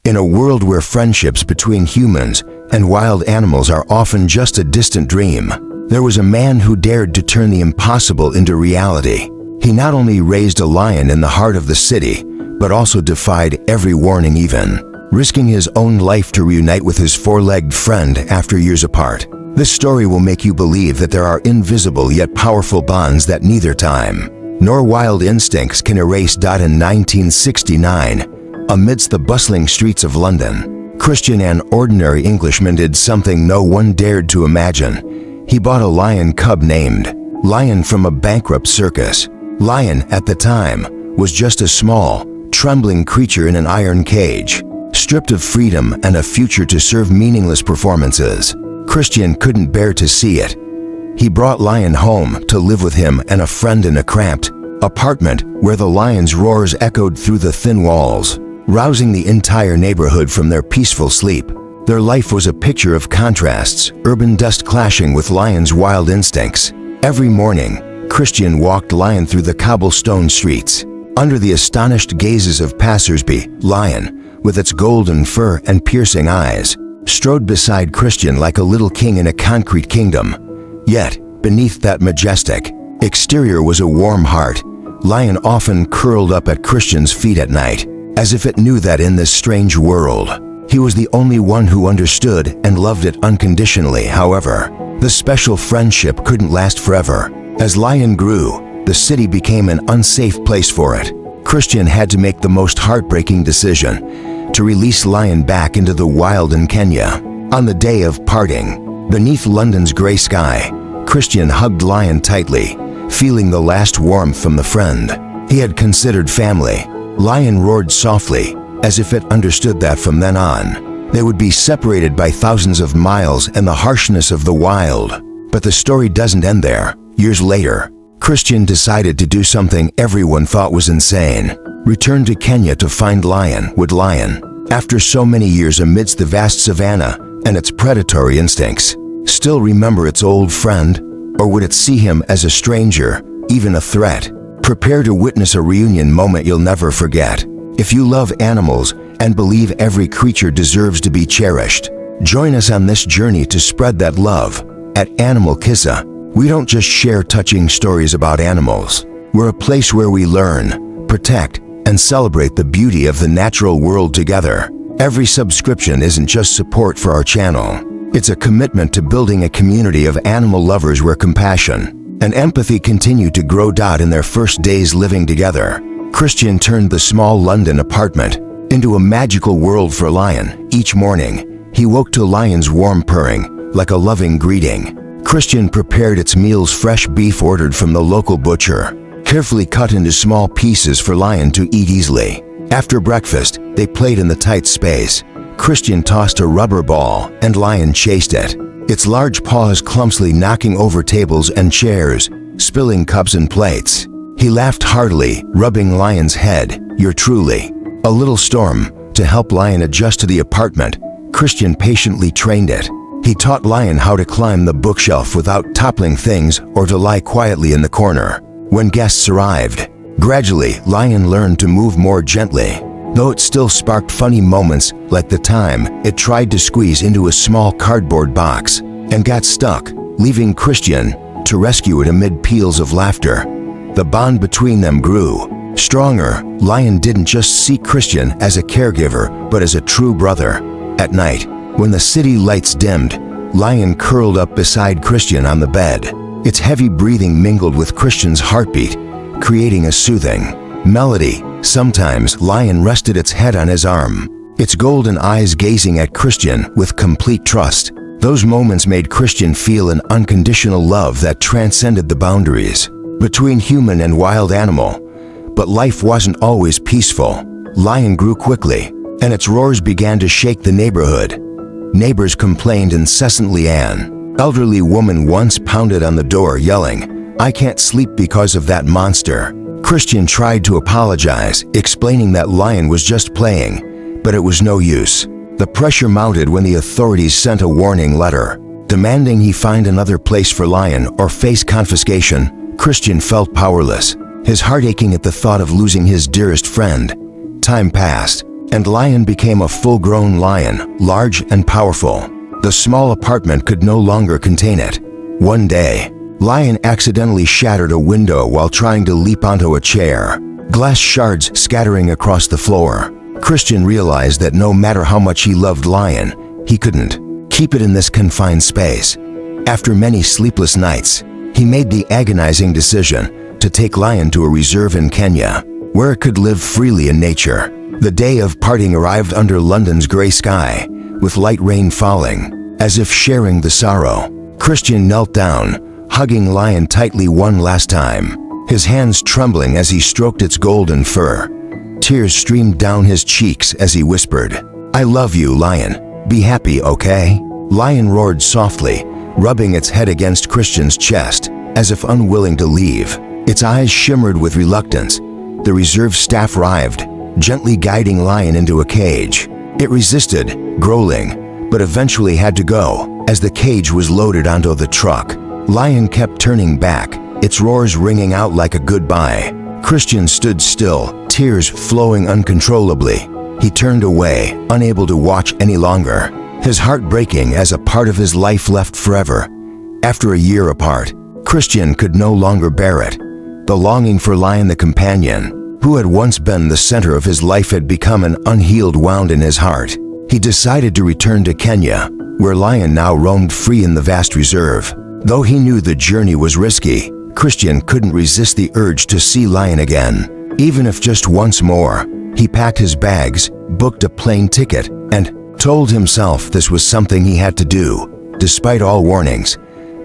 In a world where friendships between humans and wild animals are often just a distant dream, there was a man who dared to turn the impossible into reality. He not only raised a lion in the heart of the city, but also defied every warning, even risking his own life to reunite with his four-legged friend after years apart. This story will make you believe that there are invisible yet powerful bonds that neither time nor wild instincts can erase. In 1969, amidst the bustling streets of London, Christian, an ordinary Englishman, did something no one dared to imagine. He bought a lion cub named Lion from a bankrupt circus. Lion, at the time, was just a small, trembling creature in an iron cage, stripped of freedom and a future to serve meaningless performances. Christian couldn't bear to see it. He brought Lion home to live with him and a friend in a cramped apartment where the lion's roars echoed through the thin walls, rousing the entire neighborhood from their peaceful sleep. Their life was a picture of contrasts, urban dust clashing with Lion's wild instincts. Every morning, Christian walked Lion through the cobblestone streets. Under the astonished gazes of passers-by, Lion, with its golden fur and piercing eyes, strode beside Christian like a little king in a concrete kingdom. Yet, beneath that majestic exterior was a warm heart. Lion often curled up at Christian's feet at night, as if it knew that in this strange world, he was the only one who understood and loved it unconditionally. However, the special friendship couldn't last forever. As Lion grew, the city became an unsafe place for it. Christian had to make the most heartbreaking decision: to release Lion back into the wild in Kenya. On the day of parting, beneath London's gray sky, Christian hugged Lion tightly, feeling the last warmth from the friend he had considered family. Lion roared softly, as if it understood that from then on, they would be separated by thousands of miles and the harshness of the wild. But the story doesn't end there. Years later, Christian decided to do something everyone thought was insane: return to Kenya to find Lion. Would Lion, after so many years amidst the vast savanna and its predatory instincts, still remember its old friend? Or would it see him as a stranger, even a threat? Prepare to witness a reunion moment you'll never forget. If you love animals and believe every creature deserves to be cherished, join us on this journey to spread that love. At Animal Kissa, we don't just share touching stories about animals. We're a place where we learn, protect, and celebrate the beauty of the natural world together. Every subscription isn't just support for our channel. It's a commitment to building a community of animal lovers where compassion and empathy continue to grow. In their first days living together, Christian turned the small London apartment into a magical world for Lion. Each morning, he woke to Lion's warm purring, like a loving greeting. Christian prepared its meals: fresh beef ordered from the local butcher, carefully cut into small pieces for Lion to eat easily. After breakfast, they played in the tight space. Christian tossed a rubber ball, and Lion chased it, its large paws clumsily knocking over tables and chairs, spilling cups and plates. He laughed heartily, rubbing Lion's head. "You're truly a little storm." To help Lion adjust to the apartment, Christian patiently trained it. He taught Lion how to climb the bookshelf without toppling things or to lie quietly in the corner when guests arrived. Gradually, Lion learned to move more gently, though it still sparked funny moments, like the time it tried to squeeze into a small cardboard box and got stuck, leaving Christian to rescue it amid peals of laughter. The bond between them grew stronger. Lion didn't just see Christian as a caregiver, but as a true brother. At night, when the city lights dimmed, Lion curled up beside Christian on the bed. Its heavy breathing mingled with Christian's heartbeat, creating a soothing melody. Sometimes Lion rested its head on his arm, its golden eyes gazing at Christian with complete trust. Those moments made Christian feel an unconditional love that transcended the boundaries between human and wild animal. But life wasn't always peaceful. Lion grew quickly, and its roars began to shake the neighborhood. Neighbors complained incessantly. An elderly woman once pounded on the door, yelling, "I can't sleep because of that monster." Christian tried to apologize, explaining that Lion was just playing, but it was no use. The pressure mounted when the authorities sent a warning letter, demanding he find another place for Lion or face confiscation. Christian felt powerless, his heart aching at the thought of losing his dearest friend. Time passed, and Lion became a full-grown lion, large and powerful. The small apartment could no longer contain it. One day, Lion accidentally shattered a window while trying to leap onto a chair, glass shards scattering across the floor. Christian realized that no matter how much he loved Lion, he couldn't keep it in this confined space. After many sleepless nights, he made the agonizing decision to take Lion to a reserve in Kenya, where it could live freely in nature. The day of parting arrived under London's gray sky, with light rain falling. As if sharing the sorrow, Christian knelt down, hugging Lion tightly one last time, his hands trembling as he stroked its golden fur. Tears streamed down his cheeks as he whispered, "I love you, Lion. Be happy, okay?" Lion roared softly, rubbing its head against Christian's chest, as if unwilling to leave. Its eyes shimmered with reluctance. The reserve staff arrived, gently guiding Lion into a cage. It resisted, growling, but eventually had to go, as the cage was loaded onto the truck. Lion kept turning back, its roars ringing out like a goodbye. Christian stood still, tears flowing uncontrollably. He turned away, unable to watch any longer, his heart breaking as a part of his life left forever. After a year apart, Christian could no longer bear it. The longing for Lion the companion, who had once been the center of his life, had become an unhealed wound in his heart. He decided to return to Kenya, where Lion now roamed free in the vast reserve. Though he knew the journey was risky, Christian couldn't resist the urge to see Lion again. Even if just once more, he packed his bags, booked a plane ticket, and told himself this was something he had to do, despite all warnings.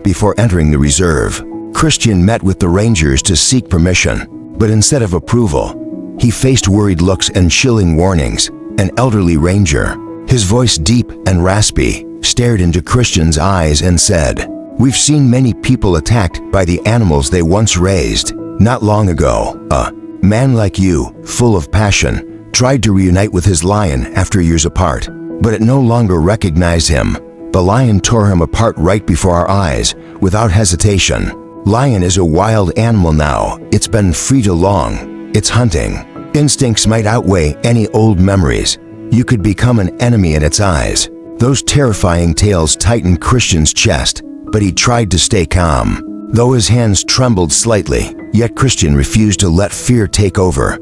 Before entering the reserve, Christian met with the rangers to seek permission, but instead of approval, he faced worried looks and chilling warnings. An elderly ranger, his voice deep and raspy, stared into Christian's eyes and said, "We've seen many people attacked by the animals they once raised. Not long ago, a man like you, full of passion, tried to reunite with his lion after years apart, but it no longer recognized him. The lion tore him apart right before our eyes, without hesitation. Lion is a wild animal now. It's been free too long. It's hunting. Instincts might outweigh any old memories. You could become an enemy in its eyes." Those terrifying tales tightened Christian's chest, but he tried to stay calm. Though his hands trembled slightly, yet Christian refused to let fear take over.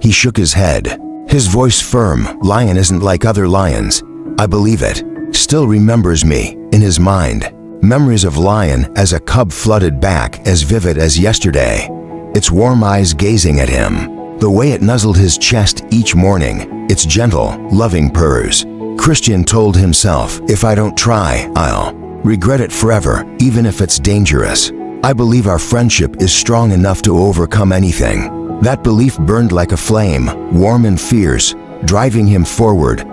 He shook his head, his voice firm. "Lion isn't like other lions. I believe it. Still remembers me." In his mind, memories of Lion as a cub flooded back, as vivid as yesterday. Its warm eyes gazing at him, the way it nuzzled his chest each morning, its gentle, loving purrs. Christian told himself, "If I don't try, I'll regret it forever, even if it's dangerous. I believe our friendship is strong enough to overcome anything." That belief burned like a flame, warm and fierce, driving him forward.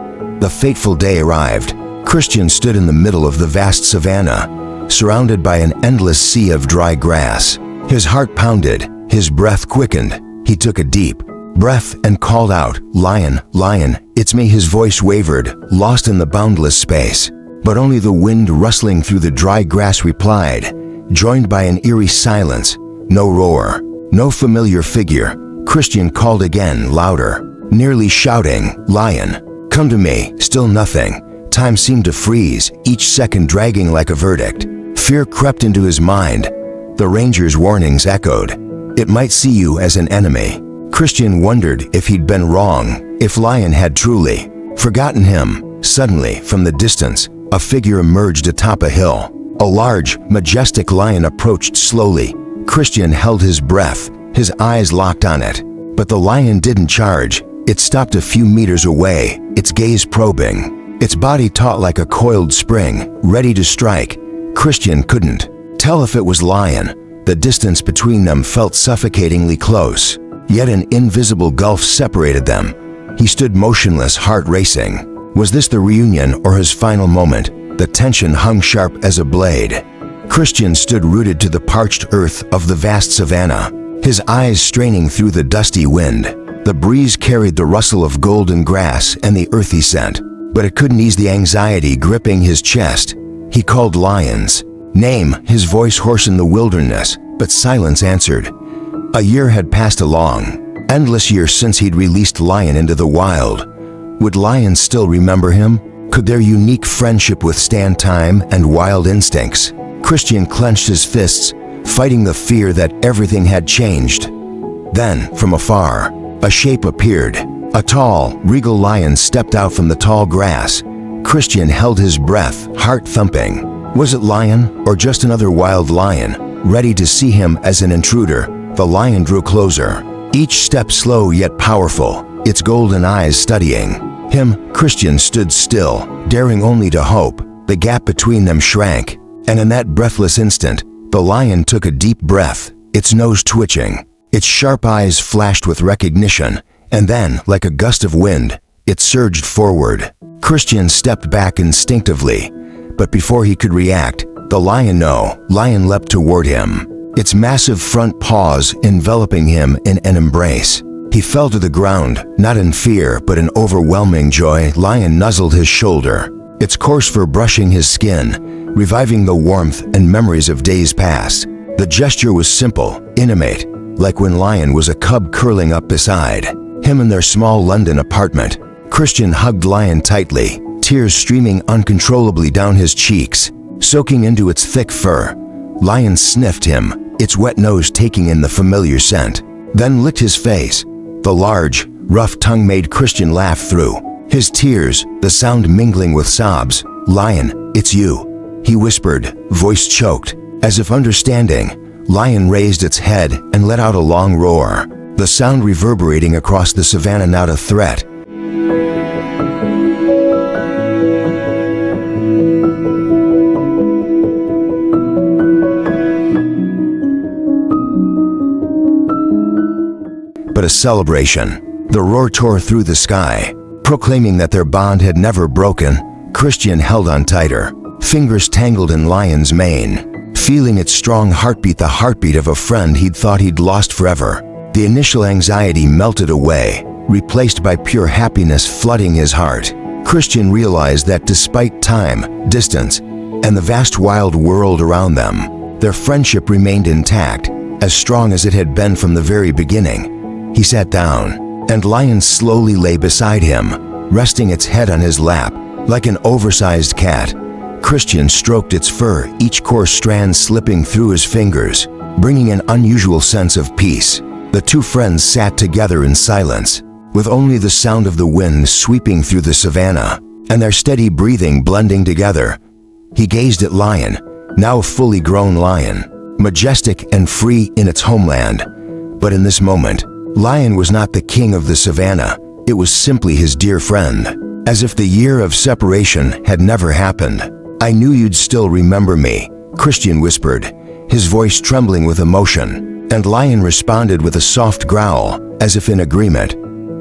The fateful day arrived. Christian stood in the middle of the vast savanna, surrounded by an endless sea of dry grass. His heart pounded, his breath quickened. He took a deep breath and called out, "Lion, Lion, it's me." His voice wavered, lost in the boundless space. But only the wind rustling through the dry grass replied, joined by an eerie silence. No roar, no familiar figure. Christian called again, louder, nearly shouting, "Lion, come to me." Still nothing. Time seemed to freeze, each second dragging like a verdict. Fear crept into his mind. The ranger's warnings echoed. It might see you as an enemy. Christian wondered if he'd been wrong, if Lion had truly forgotten him. Suddenly, from the distance, a figure emerged atop a hill. A large, majestic lion approached slowly. Christian held his breath, his eyes locked on it. But the lion didn't charge. It stopped a few meters away, its gaze probing, its body taut like a coiled spring, ready to strike. Christian couldn't tell if it was Lion. The distance between them felt suffocatingly close, yet an invisible gulf separated them. He stood motionless, heart racing. Was this the reunion or his final moment? The tension hung sharp as a blade. Christian stood rooted to the parched earth of the vast savanna, his eyes straining through the dusty wind. The breeze carried the rustle of golden grass and the earthy scent, but it couldn't ease the anxiety gripping his chest. He called Lion's name, his voice hoarse in the wilderness, but silence answered. A year had passed along, endless years since he'd released Lion into the wild. Would Lion still remember him? Could their unique friendship withstand time and wild instincts? Christian clenched his fists, fighting the fear that everything had changed. Then, from afar, a shape appeared. A tall, regal lion stepped out from the tall grass. Christian held his breath, heart thumping. Was it Lion, or just another wild lion, ready to see him as an intruder? The lion drew closer, each step slow yet powerful, its golden eyes studying him. Christian stood still, daring only to hope. The gap between them shrank, and in that breathless instant, the lion took a deep breath, its nose twitching. Its sharp eyes flashed with recognition, and then, like a gust of wind, it surged forward. Christian stepped back instinctively, but before he could react, the lion leapt toward him, its massive front paws enveloping him in an embrace. He fell to the ground, not in fear but in overwhelming joy. Lion nuzzled his shoulder, its coarse fur brushing his skin, reviving the warmth and memories of days past. The gesture was simple, intimate, like when Lion was a cub curling up beside him in their small London apartment. Christian hugged Lion tightly, tears streaming uncontrollably down his cheeks, soaking into its thick fur. Lion sniffed him, its wet nose taking in the familiar scent, then licked his face. The large, rough tongue made Christian laugh through his tears, the sound mingling with sobs. "Lion, it's you," he whispered, voice choked. As if understanding, Lion raised its head and let out a long roar, the sound reverberating across the savanna. Not a threat, but a celebration. The roar tore through the sky, proclaiming that their bond had never broken. Christian held on tighter, fingers tangled in Lion's mane, feeling its strong heartbeat, the heartbeat of a friend he'd thought he'd lost forever. The initial anxiety melted away, replaced by pure happiness flooding his heart. Christian realized that despite time, distance, and the vast wild world around them, their friendship remained intact, as strong as it had been from the very beginning. He sat down, and Lion slowly lay beside him, resting its head on his lap, like an oversized cat. Christian stroked its fur, each coarse strand slipping through his fingers, bringing an unusual sense of peace. The two friends sat together in silence, with only the sound of the wind sweeping through the savanna, and their steady breathing blending together. He gazed at Lion, now a fully grown lion, majestic and free in its homeland. But in this moment, Lion was not the king of the savanna, it was simply his dear friend. As if the year of separation had never happened. "I knew you'd still remember me," Christian whispered, his voice trembling with emotion, and Lion responded with a soft growl, as if in agreement.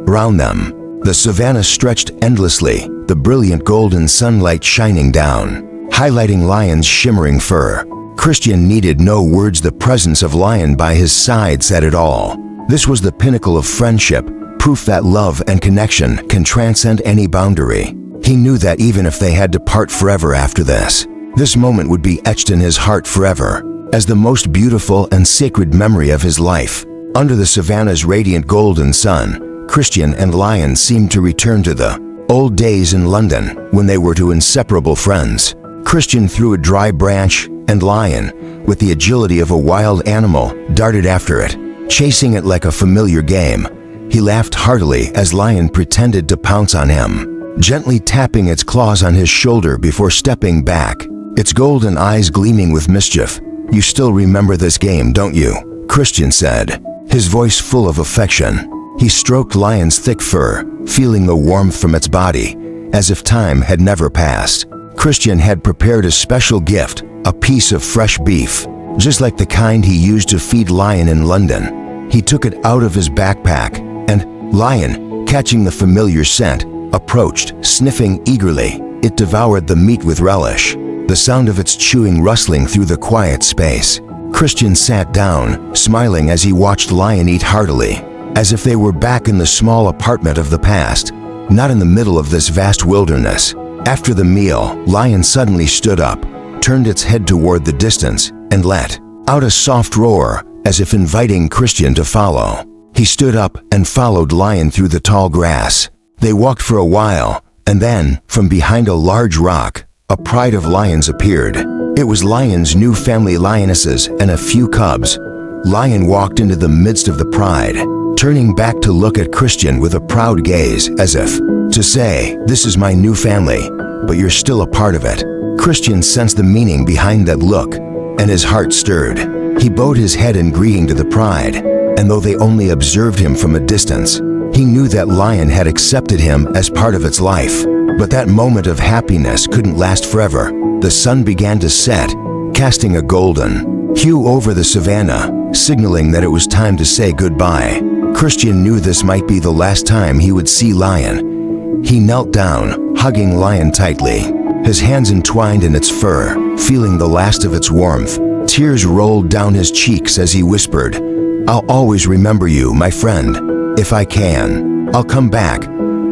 Around them, the savanna stretched endlessly, the brilliant golden sunlight shining down, highlighting Lion's shimmering fur. Christian needed no words, the presence of Lion by his side said it all. This was the pinnacle of friendship, proof that love and connection can transcend any boundary. He knew that even if they had to part forever after this moment would be etched in his heart forever, as the most beautiful and sacred memory of his life. Under the savanna's radiant golden sun, Christian and Lion seemed to return to the old days in London, when they were two inseparable friends. Christian threw a dry branch, and Lion, with the agility of a wild animal, darted after it, chasing it like a familiar game. He laughed heartily as Lion pretended to pounce on him, gently tapping its claws on his shoulder before stepping back, its golden eyes gleaming with mischief. "You still remember this game, don't you?" Christian said, his voice full of affection. He stroked Lion's thick fur, feeling the warmth from its body, as if time had never passed. Christian had prepared a special gift, a piece of fresh beef, just like the kind he used to feed Lion in London. He took it out of his backpack, and Lion, catching the familiar scent, approached, sniffing eagerly. It devoured the meat with relish, the sound of its chewing rustling through the quiet space. Christian sat down, smiling as he watched Lion eat heartily, as if they were back in the small apartment of the past, not in the middle of this vast wilderness. After the meal, Lion suddenly stood up, turned its head toward the distance, and let out a soft roar, as if inviting Christian to follow. He stood up and followed Lion through the tall grass, They walked for a while, and then, from behind a large rock, a pride of lions appeared. It was Lion's new family, lionesses and a few cubs. Lion walked into the midst of the pride, turning back to look at Christian with a proud gaze, as if to say, "This is my new family, but you're still a part of it." Christian sensed the meaning behind that look, and his heart stirred. He bowed his head in greeting to the pride, and though they only observed him from a distance, he knew that Lion had accepted him as part of its life. But that moment of happiness couldn't last forever. The sun began to set, casting a golden hue over the savanna, signaling that it was time to say goodbye. Christian knew this might be the last time he would see Lion. He knelt down, hugging Lion tightly, his hands entwined in its fur, feeling the last of its warmth. Tears rolled down his cheeks as he whispered, "I'll always remember you, my friend. If I can, I'll come back."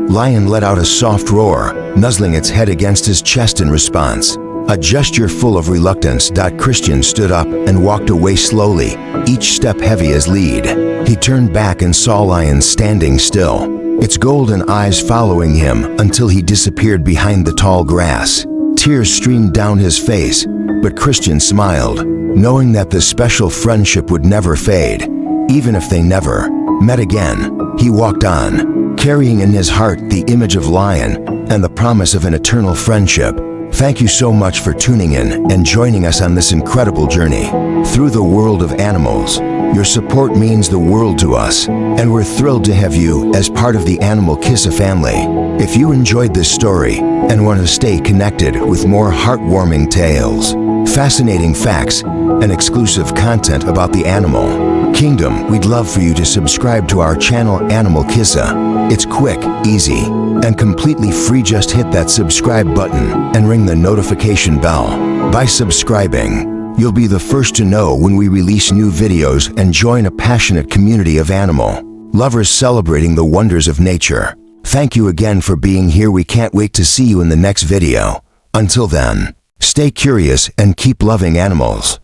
Lion let out a soft roar, nuzzling its head against his chest in response. A gesture full of reluctance. Christian stood up and walked away slowly, each step heavy as lead. He turned back and saw Lion standing still, its golden eyes following him until he disappeared behind the tall grass. Tears streamed down his face, but Christian smiled, knowing that the special friendship would never fade, even if they never met again. He walked on, carrying in his heart the image of Lion and the promise of an eternal friendship. Thank you so much for tuning in and joining us on this incredible journey through the world of animals. Your support means the world to us, and we're thrilled to have you as part of the Animal Kissa family. If you enjoyed this story and want to stay connected with more heartwarming tales, fascinating facts, and exclusive content about the animal kingdom, we'd love for you to subscribe to our channel Animal Kissa. It's quick, easy, and completely free. Just hit that subscribe button and ring the notification bell. By subscribing, you'll be the first to know when we release new videos and join a passionate community of animal lovers celebrating the wonders of nature. Thank you again for being here. We can't wait to see you in the next video. Until then, stay curious and keep loving animals.